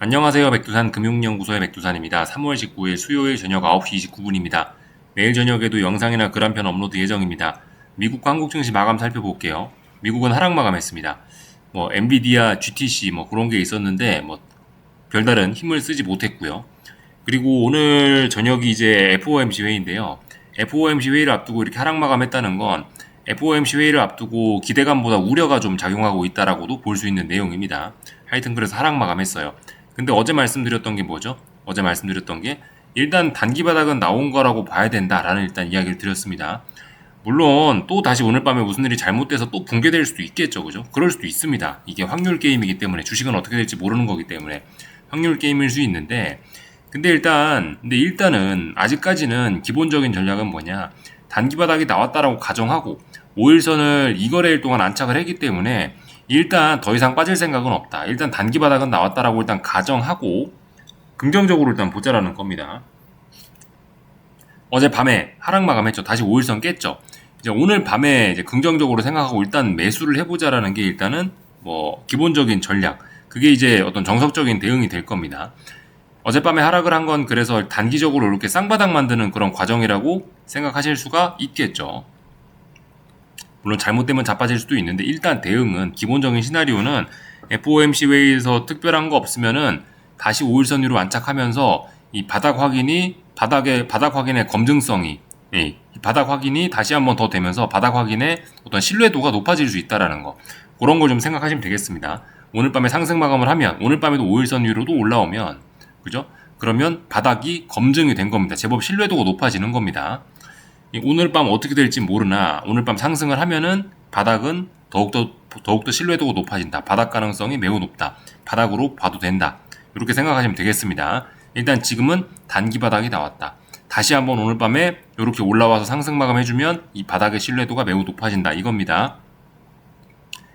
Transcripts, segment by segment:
안녕하세요. 백두산 금융연구소의 백두산입니다. 3월 19일 수요일 저녁 9시 29분입니다. 내일 저녁에도 영상이나 글 한 편 업로드 예정입니다. 미국 한국 증시 마감 살펴볼게요. 미국은 하락 마감했습니다. 엔비디아, GTC 그런 게 있었는데 별다른 힘을 쓰지 못했고요. 그리고 오늘 저녁이 이제 FOMC 회의인데요. FOMC 회의를 앞두고 이렇게 하락 마감했다는 건 FOMC 회의를 앞두고 기대감보다 우려가 좀 작용하고 있다라고도 볼 수 있는 내용입니다. 하여튼 그래서 하락 마감했어요. 근데 어제 말씀드렸던 게 뭐죠? 어제 말씀드렸던 게 일단 단기 바닥은 나온 거라고 봐야 된다라는 일단 이야기를 드렸습니다. 물론 또 다시 오늘 밤에 무슨 일이 잘못돼서 또 붕괴될 수도 있겠죠, 그죠? 그럴 수도 있습니다. 이게 확률 게임이기 때문에 주식은 어떻게 될지 모르는 거기 때문에 확률 게임일 수 있는데 근데 일단은 아직까지는 기본적인 전략은 뭐냐? 단기 바닥이 나왔다라고 가정하고 5일선을 2거래일 동안 안착을 했기 때문에 일단 더 이상 빠질 생각은 없다. 일단 단기 바닥은 나왔다라고 일단 가정하고 긍정적으로 일단 보자라는 겁니다. 어제 밤에 하락 마감했죠. 다시 5일선 깼죠. 이제 오늘 밤에 이제 긍정적으로 생각하고 일단 매수를 해보자라는 게 일단은 기본적인 전략. 그게 이제 어떤 정석적인 대응이 될 겁니다. 어젯밤에 하락을 한 건 그래서 단기적으로 이렇게 쌍바닥 만드는 그런 과정이라고 생각하실 수가 있겠죠. 물론 잘못되면 자빠질 수도 있는데 일단 대응은 기본적인 시나리오는 FOMC 회의에서 특별한 거 없으면은 다시 5일선 위로 안착하면서 이 바닥 확인의 검증성이 이 바닥 확인이 다시 한번 더 되면서 바닥 확인의 어떤 신뢰도가 높아질 수 있다라는 거 그런 걸 좀 생각하시면 되겠습니다. 오늘 밤에 상승 마감을 하면 오늘 밤에도 5일선 위로도 올라오면 그죠? 그러면 바닥이 검증이 된 겁니다. 제법 신뢰도가 높아지는 겁니다. 오늘 밤 어떻게 될지 모르나 오늘 밤 상승을 하면은 바닥은 더욱더 신뢰도가 높아진다. 바닥 가능성이 매우 높다. 바닥으로 봐도 된다. 이렇게 생각하시면 되겠습니다. 일단 지금은 단기 바닥이 나왔다. 다시 한번 오늘 밤에 이렇게 올라와서 상승 마감해주면 이 바닥의 신뢰도가 매우 높아진다. 이겁니다.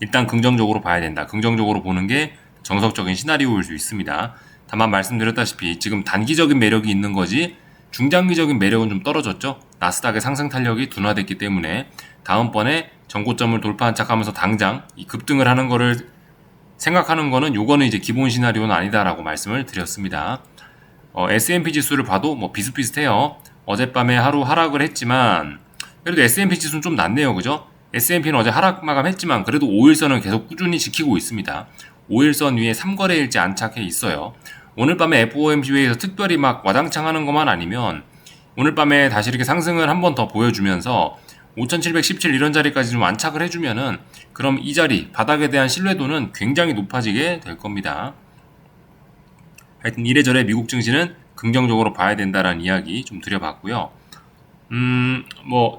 일단 긍정적으로 봐야 된다. 긍정적으로 보는 게 정석적인 시나리오일 수 있습니다. 다만 말씀드렸다시피 지금 단기적인 매력이 있는 거지 중장기적인 매력은 좀 떨어졌죠. 나스닥의 상승 탄력이 둔화됐기 때문에 다음번에 전고점을 돌파한 척하면서 당장 이 급등을 하는 거를 생각하는 거는 요거는 이제 기본 시나리오는 아니다라고 말씀을 드렸습니다. S&P 지수를 봐도 비슷비슷해요. 어젯밤에 하루 하락을 했지만 그래도 S&P 지수는 좀 낫네요. 그죠? S&P는 어제 하락 마감했지만 그래도 5일선은 계속 꾸준히 지키고 있습니다. 5일선 위에 3거래일째 안착해 있어요. 오늘 밤에 FOMC 회의에서 특별히 와장창 하는 것만 아니면 오늘 밤에 다시 이렇게 상승을 한 번 더 보여주면서 5717 이런 자리까지 좀 안착을 해주면은 그럼 이 자리 바닥에 대한 신뢰도는 굉장히 높아지게 될 겁니다. 하여튼 이래저래 미국 증시는 긍정적으로 봐야 된다라는 이야기 좀 드려봤고요.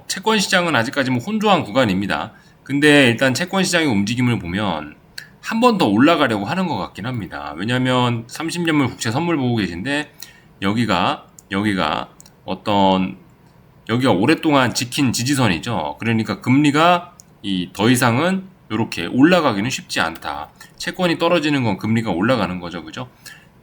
채권 시장은 아직까지 혼조한 구간입니다. 근데 일단 채권 시장의 움직임을 보면 한 번 더 올라가려고 하는 것 같긴 합니다. 왜냐하면 30년물 국채 선물 보고 계신데 여기가 오랫동안 지킨 지지선이죠. 그러니까 금리가 더 이상은 이렇게 올라가기는 쉽지 않다. 채권이 떨어지는 건 금리가 올라가는 거죠, 그죠?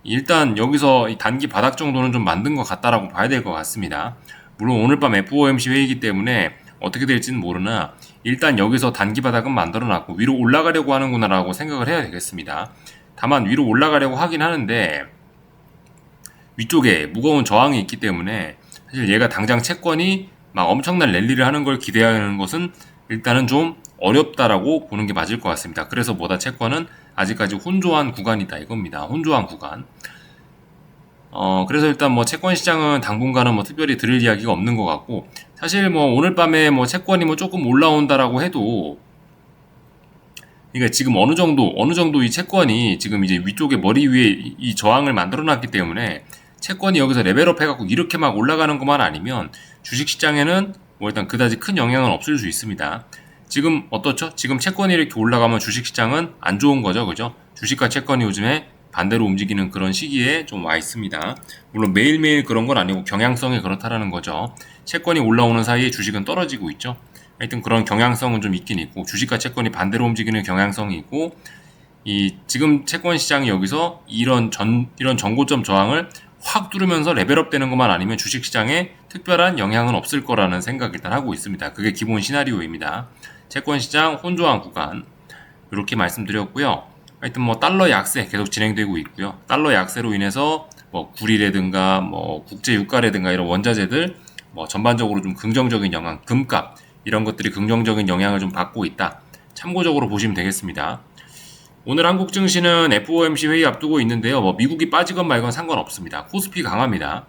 일단 여기서 이 단기 바닥 정도는 좀 만든 것 같다라고 봐야 될 것 같습니다. 물론 오늘 밤 FOMC 회의이기 때문에 어떻게 될지는 모르나 일단 여기서 단기 바닥은 만들어놨고 위로 올라가려고 하는구나 라고 생각을 해야 되겠습니다. 다만 위로 올라가려고 하긴 하는데 위쪽에 무거운 저항이 있기 때문에 사실 얘가 당장 채권이 엄청난 랠리를 하는 걸 기대하는 것은 일단은 좀 어렵다라고 보는 게 맞을 것 같습니다. 그래서 채권은 아직까지 혼조한 구간이다 이겁니다. 혼조한 구간. 그래서 일단 채권 시장은 당분간은 특별히 들을 이야기가 없는 것 같고 사실 오늘 밤에 채권이 조금 올라온다라고 해도 그러니까 지금 어느 정도 이 채권이 지금 이제 위쪽에 머리 위에 이 저항을 만들어 놨기 때문에 채권이 여기서 레벨업 해갖고 이렇게 올라가는 것만 아니면 주식시장에는 일단 그다지 큰 영향은 없을 수 있습니다. 지금 어떻죠? 지금 채권이 이렇게 올라가면 주식시장은 안 좋은 거죠, 그죠? 주식과 채권이 요즘에 반대로 움직이는 그런 시기에 좀 와 있습니다. 물론 매일매일 그런 건 아니고 경향성이 그렇다라는 거죠. 채권이 올라오는 사이에 주식은 떨어지고 있죠. 하여튼 그런 경향성은 좀 있긴 있고 주식과 채권이 반대로 움직이는 경향성이 있고 지금 채권 시장이 여기서 이런 전고점 저항을 확 뚫으면서 레벨업 되는 것만 아니면 주식시장에 특별한 영향은 없을 거라는 생각 일단 하고 있습니다. 그게 기본 시나리오입니다. 채권시장 혼조한 구간 이렇게 말씀드렸고요. 하여튼 뭐 달러 약세 계속 진행되고 있고요. 달러 약세로 인해서 뭐 구리라든가 뭐 국제 유가라든가 이런 원자재들 뭐 전반적으로 좀 긍정적인 영향, 금값 이런 것들이 긍정적인 영향을 좀 받고 있다. 참고적으로 보시면 되겠습니다. 오늘 한국 증시는 FOMC 회의 앞두고 있는데요. 뭐 미국이 빠지건 말건 상관없습니다. 코스피 강합니다.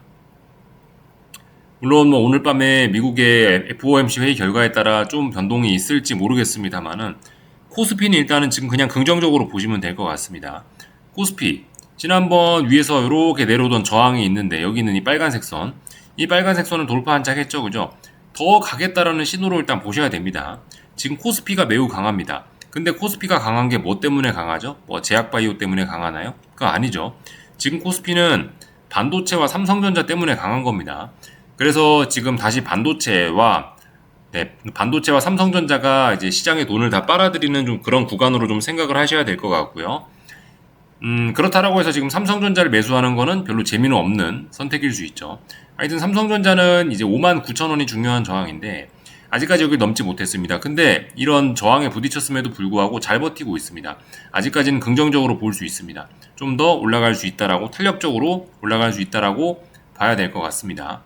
물론 뭐 오늘 밤에 미국의 FOMC 회의 결과에 따라 좀 변동이 있을지 모르겠습니다만은 코스피는 일단은 지금 그냥 긍정적으로 보시면 될 것 같습니다. 코스피 지난번 위에서 이렇게 내려오던 저항이 있는데 여기 있는 이 빨간색 선, 이 빨간색 선을 돌파 한착했죠, 그죠? 더 가겠다라는 신호로 일단 보셔야 됩니다. 지금 코스피가 매우 강합니다. 근데 코스피가 강한 게 뭐 때문에 강하죠? 뭐 제약바이오 때문에 강하나요? 그거 아니죠. 지금 코스피는 반도체와 삼성전자 때문에 강한 겁니다. 그래서 지금 다시 반도체와 삼성전자가 이제 시장의 돈을 다 빨아들이는 좀 그런 구간으로 좀 생각을 하셔야 될 것 같고요. 그렇다라고 해서 지금 삼성전자를 매수하는 거는 별로 재미는 없는 선택일 수 있죠. 하여튼 삼성전자는 이제 59,000원이 중요한 저항인데 아직까지 여기 넘지 못했습니다. 근데 이런 저항에 부딪혔음에도 불구하고 잘 버티고 있습니다. 아직까지는 긍정적으로 볼 수 있습니다. 좀 더 올라갈 수 있다라고, 탄력적으로 올라갈 수 있다라고 봐야 될 것 같습니다.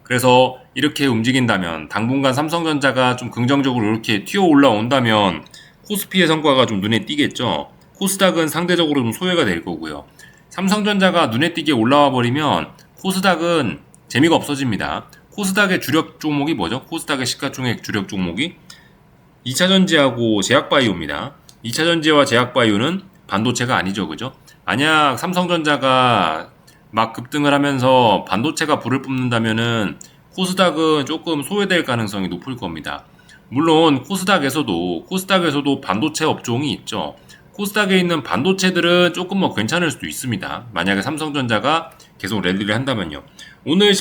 그래서 이렇게 움직인다면 당분간 삼성전자가 좀 긍정적으로 이렇게 튀어 올라온다면 코스피의 성과가 좀 눈에 띄겠죠. 코스닥은 상대적으로 좀 소외가 될 거고요. 삼성전자가 눈에 띄게 올라와 버리면 코스닥은 재미가 없어집니다. 코스닥의 주력 종목이 뭐죠? 코스닥의 시가총액 주력 종목이 2차전지하고 제약바이오입니다. 2차전지와 제약바이오는 반도체가 아니죠, 그죠? 만약 삼성전자가 막 급등을 하면서 반도체가 불을 뿜는다면은 코스닥은 조금 소외될 가능성이 높을 겁니다. 물론 코스닥에서도 반도체 업종이 있죠. 코스닥에 있는 반도체들은 조금 뭐 괜찮을 수도 있습니다. 만약에 삼성전자가 계속 랠리를 한다면요. 오늘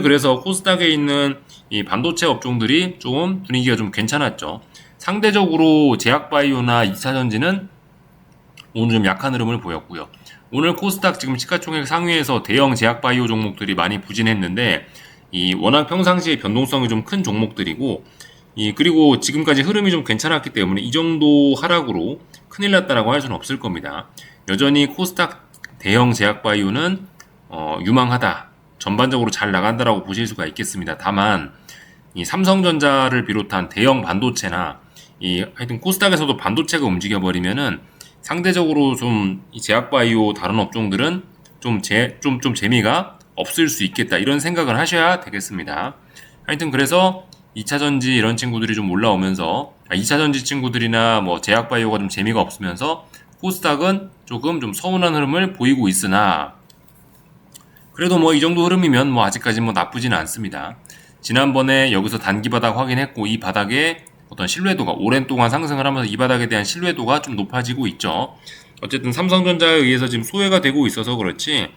그래서 코스닥에 있는 이 반도체 업종들이 좀 분위기가 좀 괜찮았죠. 상대적으로 제약바이오나 2차전지는 오늘 좀 약한 흐름을 보였고요. 오늘 코스닥 지금 시가총액 상위에서 대형 제약바이오 종목들이 많이 부진했는데 이 워낙 평상시에 변동성이 좀 큰 종목들이고 그리고 지금까지 흐름이 좀 괜찮았기 때문에 이 정도 하락으로 큰일 났다라고 할 수는 없을 겁니다. 여전히 코스닥 대형 제약바이오는 유망하다. 전반적으로 잘 나간다라고 보실 수가 있겠습니다. 다만 이 삼성전자를 비롯한 대형 반도체나 하여튼 코스닥에서도 반도체가 움직여 버리면은 상대적으로 좀 이 제약바이오 다른 업종들은 좀 재미가 없을 수 있겠다 이런 생각을 하셔야 되겠습니다. 하여튼 그래서 2차전지 이런 친구들이 좀 올라오면서 2차전지 친구들이나 뭐 제약바이오가 좀 재미가 없으면서 코스닥은 조금 좀 서운한 흐름을 보이고 있으나 그래도 뭐 이 정도 흐름이면 뭐 아직까지 뭐 나쁘지는 않습니다. 지난번에 여기서 단기 바닥 확인했고 이 바닥에 어떤 신뢰도가 오랜 동안 상승을 하면서 이 바닥에 대한 신뢰도가 좀 높아지고 있죠. 어쨌든 삼성전자에 의해서 지금 소외가 되고 있어서 그렇지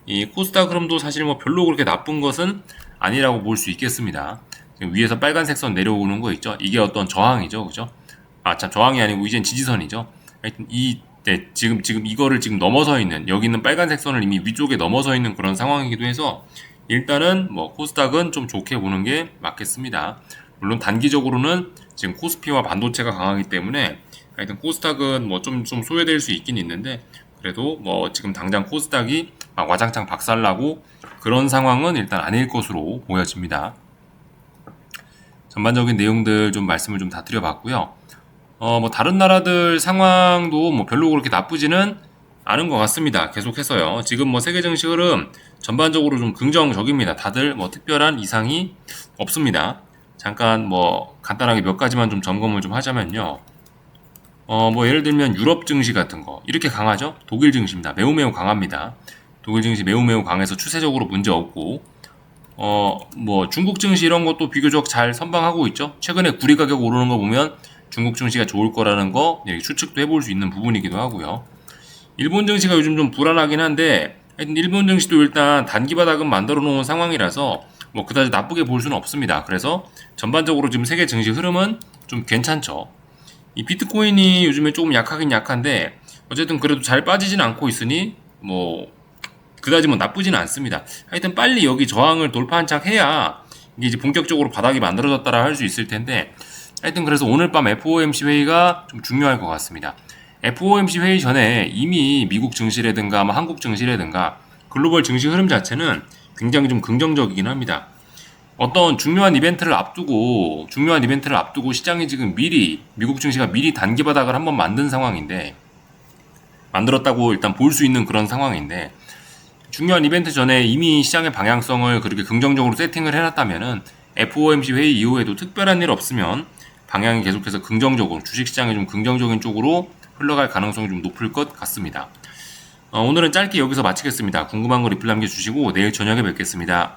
이 코스닥 흐름도 사실 뭐 별로 그렇게 나쁜 것은 아니라고 볼 수 있겠습니다. 지금 위에서 빨간색 선 내려오는 거 있죠. 이게 어떤 저항이죠, 그죠? 저항이 아니고 이젠 지지선이죠. 하여튼 지금 이거를 지금 넘어서 있는 여기 있는 빨간색 선을 이미 위쪽에 넘어서 있는 그런 상황이기도 해서 일단은 뭐 코스닥은 좀 좋게 보는 게 맞겠습니다. 물론 단기적으로는 지금 코스피와 반도체가 강하기 때문에 하여튼 코스닥은 뭐 좀 소외될 수 있긴 있는데 그래도 뭐 지금 당장 코스닥이 막 와장창 박살나고 그런 상황은 일단 아닐 것으로 보여집니다. 전반적인 내용들 좀 말씀을 좀 다 드려봤고요. 뭐 다른 나라들 상황도 뭐 별로 그렇게 나쁘지는 않은 것 같습니다. 계속해서요. 지금 뭐 세계 증시 흐름 전반적으로 좀 긍정적입니다. 다들 뭐 특별한 이상이 없습니다. 잠깐 뭐 간단하게 몇 가지만 좀 점검을 좀 하자면요. 뭐 예를 들면 유럽 증시 같은 거 이렇게 강하죠? 독일 증시입니다. 매우 강합니다. 독일 증시 매우 강해서 추세적으로 문제 없고 뭐 중국 증시 이런 것도 비교적 잘 선방하고 있죠. 최근에 구리 가격 오르는 거 보면 중국 증시가 좋을 거라는 거 추측도 해볼 수 있는 부분이기도 하고요. 일본 증시가 요즘 좀 불안하긴 한데 하여튼 일본 증시도 일단 단기 바닥은 만들어 놓은 상황이라서 뭐 그다지 나쁘게 볼 수는 없습니다. 그래서 전반적으로 지금 세계 증시 흐름은 좀 괜찮죠. 이 비트코인이 요즘에 조금 약하긴 약한데 어쨌든 그래도 잘 빠지진 않고 있으니 뭐 그다지 뭐 나쁘지는 않습니다. 하여튼 빨리 여기 저항을 돌파 한착 해야 이게 이제 본격적으로 바닥이 만들어졌다라 할 수 있을 텐데 하여튼 그래서 오늘 밤 FOMC 회의가 좀 중요할 것 같습니다. FOMC 회의 전에 이미 미국 증시라든가 뭐 한국 증시라든가 글로벌 증시 흐름 자체는 굉장히 좀 긍정적이긴 합니다. 어떤 중요한 이벤트를 앞두고 시장이 지금 미리 미국 증시가 미리 단기 바닥을 한번 만든 상황인데, 만들었다고 일단 볼 수 있는 그런 상황인데, 중요한 이벤트 전에 이미 시장의 방향성을 그렇게 긍정적으로 세팅을 해놨다면은 FOMC 회의 이후에도 특별한 일 없으면 방향이 계속해서 긍정적으로, 주식시장이 좀 긍정적인 쪽으로 흘러갈 가능성이 좀 높을 것 같습니다. 오늘은 짧게 여기서 마치겠습니다. 궁금한 거 리플 남겨주시고 내일 저녁에 뵙겠습니다.